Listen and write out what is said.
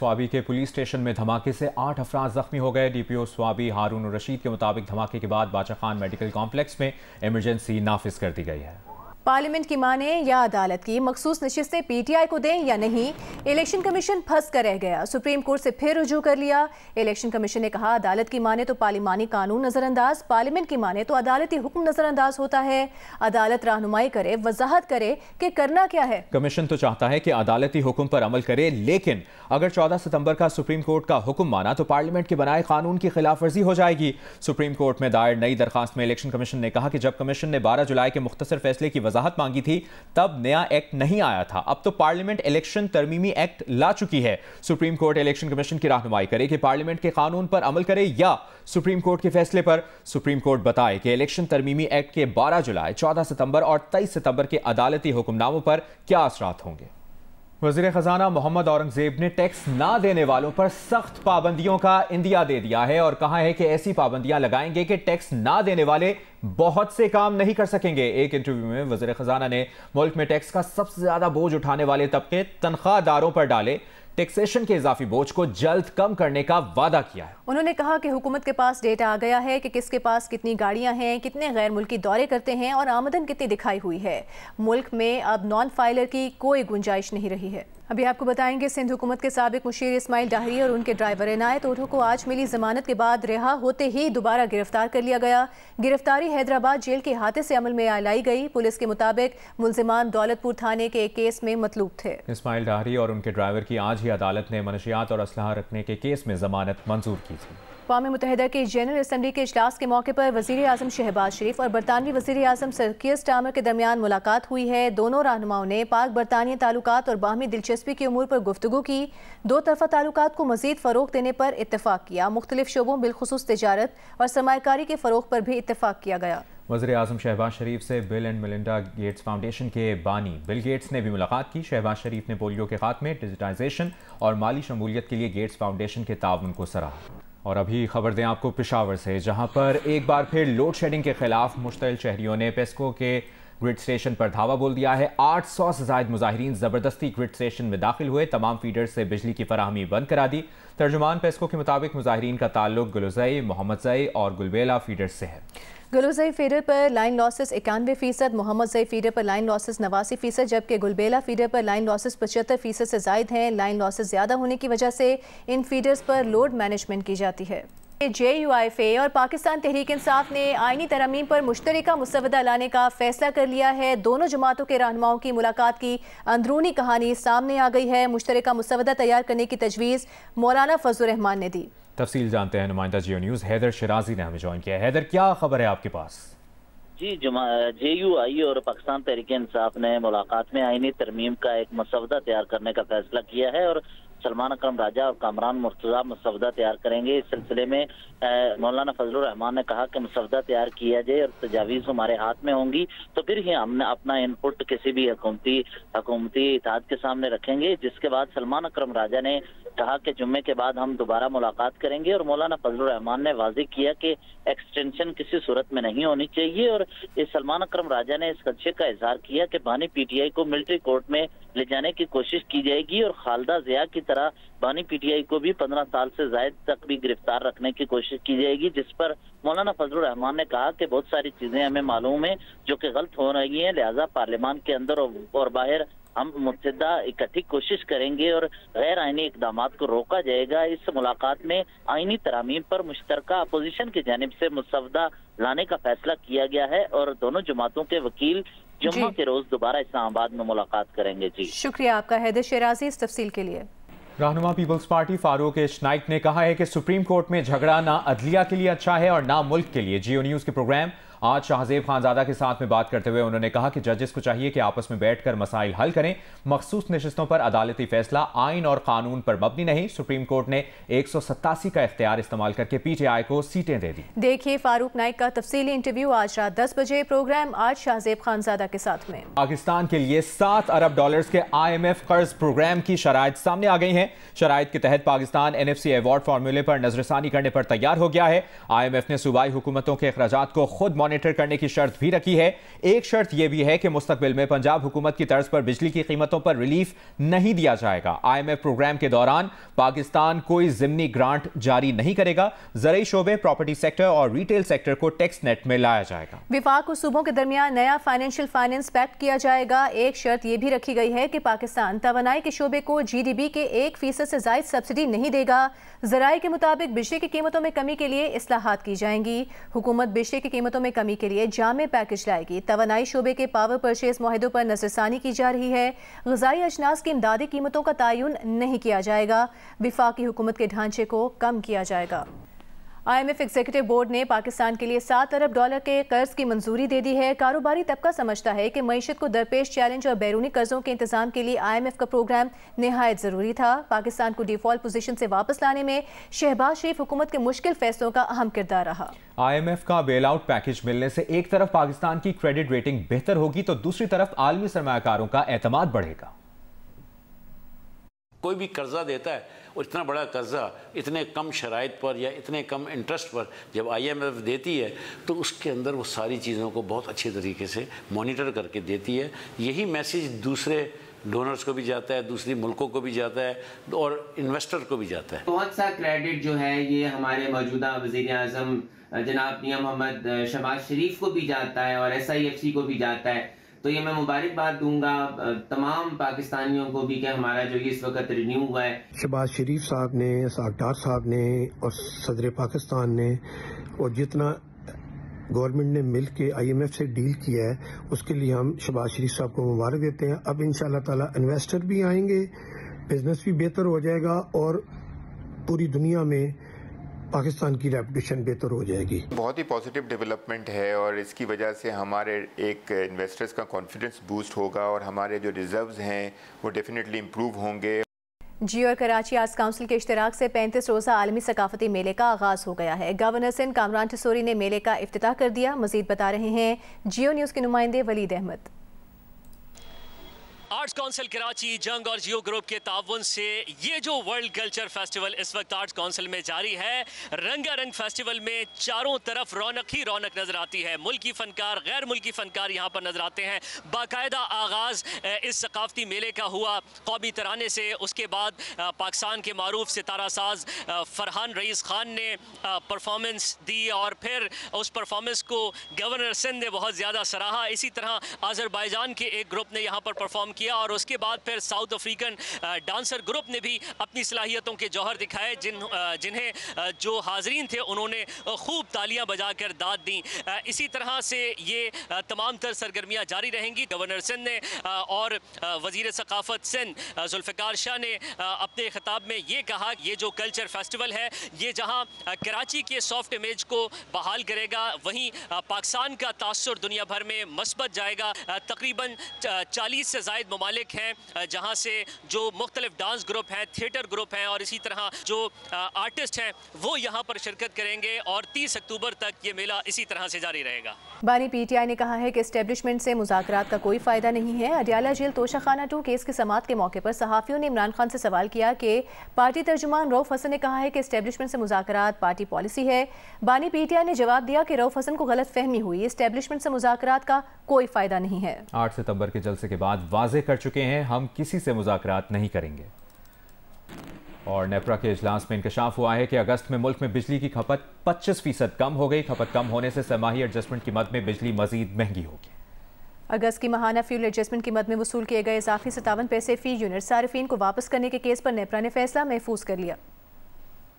स्वाबी के police station में धमाके से 8 अफराद जख्मी हो गए। डीपीओ स्वाबी हारून रशीद के मुताबिक धमाके के बाद बादशाह खान मेडिकल कॉम्प्लेक्स में इमरजेंसी नाफिज कर दी गई है। पार्लियामेंट की माने या अदालत की मखसूस नशिस्तें पीटीआई को दें या नहीं, इलेक्शन कमीशन फंस कर रह गया। सुप्रीम कोर्ट से फिर रुजू कर लिया। इलेक्शन कमीशन ने कहा अदालत की माने तो पार्लिमानी कानून नजरअंदाज, पार्लियामेंट की माने तो अदालती हुक्म नजरअंदाज होता है। अदालत रहनुमाई करे, वजाहत करे कि करना क्या है। कमीशन तो चाहता है कि अदालती हुक्म पर अमल करे, लेकिन अगर 14 सितंबर का सुप्रीम कोर्ट का हुक्म माना तो पार्लियामेंट के बनाए कानून की खिलाफ वर्जी हो जाएगी। सुप्रीम कोर्ट में दायर नई दरखास्त में इलेक्शन कमीशन ने कहा कि जब कमीशन ने 12 जुलाई के मुख्तसर फैसले की वजाहत मांगी थी तब नया एक्ट नहीं आया था। अब तो पार्लियामेंट इलेक्शन तरमीमी एक्ट ला चुकी है। सुप्रीम कोर्ट इलेक्शन कमीशन की रहनुमाई करे कि पार्लियामेंट के कानून पर अमल करे या सुप्रीम कोर्ट के फैसले पर। सुप्रीम कोर्ट बताए कि इलेक्शन तरमीमी एक्ट के 12 जुलाई, 14 सितंबर और 23 सितंबर के अदालती हुक्मनामों पर क्या असरात होंगे। वज़ीर ख़जाना मोहम्मद औरंगज़ेब ने टैक्स ना देने वालों पर सख्त पाबंदियों का इंदिया दे दिया है और कहा है कि ऐसी पाबंदियां लगाएंगे कि टैक्स ना देने वाले बहुत से काम नहीं कर सकेंगे। एक इंटरव्यू में वज़ीर ख़जाना ने मुल्क में टैक्स का सबसे ज्यादा बोझ उठाने वाले तबके तनख्वाहदारों पर डाले टैक्सेशन के इजाफी बोझ को जल्द कम करने का वादा किया है। उन्होंने कहा कि हुकूमत के पास डेटा आ गया है कि किसके पास कितनी गाड़ियां हैं, कितने गैर मुल्की दौरे करते हैं और आमदन कितनी दिखाई हुई है। मुल्क में अब नॉन फाइलर की कोई गुंजाइश नहीं रही है। अभी आपको बताएंगे सिंध हुकूमत के साबिक मुशीर इस्माइल डाहरी और उनके ड्राइवर इनायत ओढ़ो को आज मिली जमानत के बाद रिहा होते ही दोबारा गिरफ्तार कर लिया गया। गिरफ्तारी हैदराबाद जेल के अहाते से अमल में लाई गई। पुलिस के मुताबिक मुलजिमान दौलतपुर थाने के एक केस में मतलूब थे। इस्माइल डाहरी और उनके ड्राइवर की आज ही अदालत ने मनशियात और असलहा रखने के केस में जमानत मंजूर की थी। अक़वाम मुत्तहिदा के जनरल असम्बली के इजलास के मौके पर वज़ीर आज़म शहबाज शरीफ और बरतानवी वज़ीर आज़म सर कीयर स्टारमर के दरमियान मुलाकात हुई है। दोनों रहनुमाओं ने पाक बरतानिया ताल्लुकात और बाहमी दिलचस्पी के उमूर पर गुफ्तगू की। दो तरफ़ा ताल्लुकात को मज़ीद फ़रोग़ देने पर इत्तफ़ाक़ किया। मुख्तलिफ शोबों बिलखुसूस तिजारत और सरमायाकारी के फ़रोग़ पर भी इत्तफ़ाक़ किया गया। वज़ीर आज़म शहबाज शरीफ से bill and Melinda Gates foundation के बानी बिल गेट्स ने भी मुलाकात की। शहबाज शरीफ ने पोलियो के खात्मे, डिजिटाइजेशन और माली शमूलियत के लिए गेट्स फाउंडेशन के ताउन को सराहा। और अभी खबर दें आपको पेशावर से, जहां पर एक बार फिर लोड शेडिंग के खिलाफ मुश्तइल शहरियों ने पेस्को के ग्रिड स्टेशन पर धावा बोल दिया है। 800 से ज़ायद मुजाहिरीन ज़बरदस्ती ग्रिड स्टेशन में दाखिल हुए, तमाम फीडर्स से बिजली की फराहमी बंद करा दी। तर्जुमान पेस्को के मुताबिक मुजाहिरीन का ताल्लुक गुलज़ई, मोहम्मदज़ई और गुलबेला फीडर्स से है। गुलज़ई फीडर पर लाइन लॉसेस 91%, मोहम्मदज़ई फीडर पर लाइन लॉसेस 89%, जबकि गुलबेला फीडर पर लाइन लॉसेस 75% से ज़ायद हैं। लाइन लॉसेस ज़्यादा होने की वजह से इन फीडर्स पर लोड मैनेजमेंट की जाती है। JUIFA और पाकिस्तान तहरीक इंसाफ ने आईनी तरमीम पर मुश्तरका मुसवदा लाने का फैसला कर लिया है। दोनों जमातों के रहनुमाओं की मुलाकात की अंदरूनी कहानी सामने आ गई है। मुश्तरका मुसवदा तैयार करने की तजवीज़ मौलाना फजल रहमान ने दी। तफसील जानते हैं नुमाइंदा जियो न्यूज़ हैदर शिराजी ने हमें ज्वाइन किया। हैदर, क्या खबर है आपके पास? जी, JUI और पाकिस्तान तहरीक इंसाफ ने मुलाकात में आईनी तरमीम का एक मसवदा तैयार करने का फैसला किया है और सलमान अकरम राजा और कामरान मुर्तज़ा मसवदा तैयार करेंगे। इस सिलसिले में मौलाना फजलुर रहमान ने कहा कि मसवदा तैयार किया जाए और तजावीज़ हमारे हाथ में होंगी तो फिर ही हमने अपना इनपुट किसी भी हुकूमती इत्तेहाद के सामने रखेंगे। जिसके बाद सलमान अकरम राजा ने कहा कि जुम्मे के बाद हम दोबारा मुलाकात करेंगे और मौलाना फजलुर रहमान ने वाज़ेह किया कि एक्सटेंशन किसी सूरत में नहीं होनी चाहिए। और इस सलमान अकरम राजा ने इस खदशे का इजहार किया कि बानी PTI को मिलिट्री कोर्ट में ले जाने की कोशिश की जाएगी और खालदा ज़िया की तरह बानी PTI को भी 15 साल से ज़ायद तक भी गिरफ्तार रखने की कोशिश की जाएगी। जिस पर मौलाना फजलुर रहमान ने कहा कि बहुत सारी चीजें हमें मालूम है जो कि गलत हो रही हैं, लिहाजा पार्लियामान के अंदर और बाहर हम मुत्तहिदा इकट्ठी कोशिश करेंगे और गैर आईनी इकदाम को रोका जाएगा। इस मुलाकात में आईनी तरामीम पर मुश्तरका अपोजिशन की जानिब से मुसवदा लाने का फैसला किया गया है और दोनों जमातों के वकील जुम्मा के रोज दोबारा इस्लामाबाद में मुलाकात करेंगे। जी शुक्रिया आपका हैदर शिराजी इस तफसील के लिए। रहनुमा पीपल्स पार्टी फारूक एच नाइक ने कहा है कि सुप्रीम कोर्ट में झगड़ा ना अदलिया के लिए अच्छा है और ना मुल्क के लिए। जियो न्यूज़ के प्रोग्राम आज शाहजेब खानजादा के साथ में बात करते हुए उन्होंने कहा कि जजेस को चाहिए कि आपस में बैठकर मसाइल हल करें। मखसूस नशिस्तों पर अदालती फैसला आइन और कानून पर मबनी नहीं। सुप्रीम कोर्ट ने 187 का इख्तियार इस्तेमाल करके PTI को सीटें दे दी। देखिए फारूक नाइक का तफसीली इंटरव्यू आज रात 10 बजे प्रोग्राम आज शाहजेब खानजादा के साथ में। पाकिस्तान के लिए $7 अरब के IMF कर्ज प्रोग्राम की शराइत सामने आ गई हैं। शराइत के तहत पाकिस्तान NFC अवार्ड फार्मूले पर नजरसानी करने पर तैयार हो गया है। IMF ने सूबाई हुकूमतों के अखराजात को खुद मॉनिटर करने की शर्त भी रखी है। एक शर्त यह भी है कि मुस्तकबिल में पंजाब हुकूमत की तर्ज पर बिजली की कीमतों पर रिलीफ नहीं दिया जाएगा। IMF प्रोग्राम के दौरान पाकिस्तान कोई ज़िमनी ग्रांट जारी नहीं करेगा। ज़रई शोबे, प्रॉपर्टी सेक्टर और रिटेल सेक्टर को टैक्स नेट में लाया जाएगा। विफाक को सूबों के दरमियान नया फाइनेंस पैक्ट किया जाएगा। एक शर्त यह भी रखी गई है कि पाकिस्तान तवानाई के शोबे को GDP के 1% से ज़ायद सब्सिडी नहीं देगा। ज़राए के मुताबिक बिजली की कीमतों में कमी के लिए इस्लाहात की जाएंगी। हुकूमत बिजली की कीमतों में कमी के लिए जामे पैकेज लाएगी। तवानाई शोबे के पावर परचेज मुआहदों पर नजरसानी की जा रही है। ग़िज़ाई अजनास की इमदादी कीमतों का तयन नहीं किया जाएगा। विफाकी हुकूमत के ढांचे को कम किया जाएगा। IMF एग्जीक्यूटिव बोर्ड ने पाकिस्तान के लिए $7 अरब के कर्ज की मंजूरी दे दी है। कारोबारी तबका समझता है कि मईशत को दरपेश चैलेंज और बैरूनी कर्जों के इंतजाम के लिए IMF का प्रोग्राम निहायत ज़रूरी था। पाकिस्तान को डिफॉल्ट पोजीशन से वापस लाने में शहबाज शरीफ हुकूमत के मुश्किल फैसलों का अहम किरदार रहा। IMF का बेल आउट पैकेज मिलने से एक तरफ पाकिस्तान की क्रेडिट रेटिंग बेहतर होगी तो दूसरी तरफ आलमी सरमायाकारों का एतमाद बढ़ेगा। कोई भी कर्जा देता है और इतना बड़ा कर्जा इतने कम शराइत पर या इतने कम इंटरेस्ट पर जब IMF देती है तो उसके अंदर वो सारी चीज़ों को बहुत अच्छे तरीके से मॉनिटर करके देती है। यही मैसेज दूसरे डोनर्स को भी जाता है, दूसरी मुल्कों को भी जाता है और इन्वेस्टर को भी जाता है। बहुत सा क्रेडिट जो है ये हमारे मौजूदा वज़ीर आज़म जनाब मियां मोहम्मद शहबाज शरीफ को भी जाता है और SIFC को भी जाता है। तो ये मैं मुबारकबाद दूंगा तमाम पाकिस्तानियों को भी कि हमारा जो इस वक्त रिन्यू हुआ है। शहबाज शरीफ साहब ने, साकडार साहब ने और सदर पाकिस्तान ने और जितना गवर्नमेंट ने मिल के IMF से डील किया है उसके लिए हम शहबाज शरीफ साहब को मुबारक देते हैं। अब इंशाल्लाह ताला इन्वेस्टर भी आएंगे, बिजनेस भी बेहतर हो जाएगा और पूरी दुनिया में पाकिस्तान की रेपुटेशन बेहतर हो जाएगी। बहुत ही पॉजिटिव डेवलपमेंट है और इसकी वजह से हमारे एक इन्वेस्टर्स का कॉन्फिडेंस बूस्ट होगा और हमारे जो रिजर्व्स हैं वो डेफिनेटली इम्प्रूव होंगे। जियो और कराची आर्ट्स काउंसिल के इश्तराक से 35 रोज़ा आलमी सकाफती मेले का आगाज़ हो गया है। गवर्नर सिंध कामरान ठिसोरी ने मेले का इफ्तिताह कर दिया। मजीद बता रहे हैं जियो न्यूज़ के नुमाइंदे वलीद अहमद। आर्ट्स काउंसिल कराची जंग और जियो ग्रुप के ताउन से ये जो वर्ल्ड कल्चर फेस्टिवल इस वक्त आर्ट्स काउंसिल में जारी है, रंगारंग फेस्टिवल में चारों तरफ रौनक ही रौनक नजर आती है। मुल्की फनकार, गैर मुल्की फनकार यहाँ पर नजर आते हैं। बाकायदा आगाज़ इस सकाफती मेले का हुआ कौमी तराने से। उसके बाद पाकिस्तान के मारूफ सितारा साज फरहान रईस खान ने परफॉर्मेंस दी और फिर उस परफॉर्मेंस को गवर्नर सिंध ने बहुत ज़्यादा सराहा। इसी तरह आज़रबाईजान के एक ग्रुप ने यहाँ पर परफॉर्म किया और उसके बाद फिर साउथ अफ्रीकन डांसर ग्रुप ने भी अपनी सलाहियतों के जौहर दिखाए, जिन्हें जो हाजरीन थे उन्होंने खूब तालियां बजाकर दाद दी। इसी तरह से ये तमाम तर सरगर्मियां जारी रहेंगी। गवर्नर सिंध ने और वजीर सकाफत सिंध जुल्फ़िकार शाह ने अपने खिताब में ये कहा ये जो कल्चर फेस्टिवल है ये जहां कराची के सॉफ्ट इमेज को बहाल करेगा, वहीं पाकिस्तान का तासुर दुनिया भर में मस्बत जाएगा। तकरीबन 40 से ज़ायद ममालिक हैं जहाँ से जो मुख्तलिफ डांस ग्रुप हैं, थिएटर ग्रुप हैं और इसी तरह जो आर्टिस्ट हैं वो यहाँ पर शिरकत करेंगे और 30 अक्टूबर तक ये मेला इसी तरह से जारी रहेगा। बानी PTI ने कहा है कि एस्टेब्लिशमेंट से मुज़ाकरात का कोई फ़ायदा नहीं है। अडियाला जेल तोशाखाना 2 केस की समाअत के मौके पर सहाफ़ियों ने इमरान खान से सवाल किया कि पार्टी तर्जुमान रऊफ हसन ने कहा है कि एस्टेब्लिशमेंट से मुज़ाकरात पार्टी पॉलिसी है। बानी PTI ने जवाब दिया कि रऊफ हसन को गलत फहमी हुई, एस्टेब्लिशमेंट से मुज़ाकरात का कोई फ़ायदा नहीं है। 8 सितंबर के जलसे के बाद वाज़ेह कर चुके हैं हम किसी से मुज़ाकरात नहीं करेंगे। और नेपरा के इजलास में इंकशाफ हुआ है कि अगस्त में मुल्क में बिजली की खपत 25% कम हो गई। खपत कम होने से सरमाही एडजस्टमेंट की मद में बिजली मजीद महंगी होगी। अगस्त की माहाना फ्यूल एडजस्टमेंट की मद में वसूल किए गए इजाफी 57 पैसे फी यूनिट सारिफीन को वापस करने के केस पर नेपरा ने फैसला महफूज कर लिया।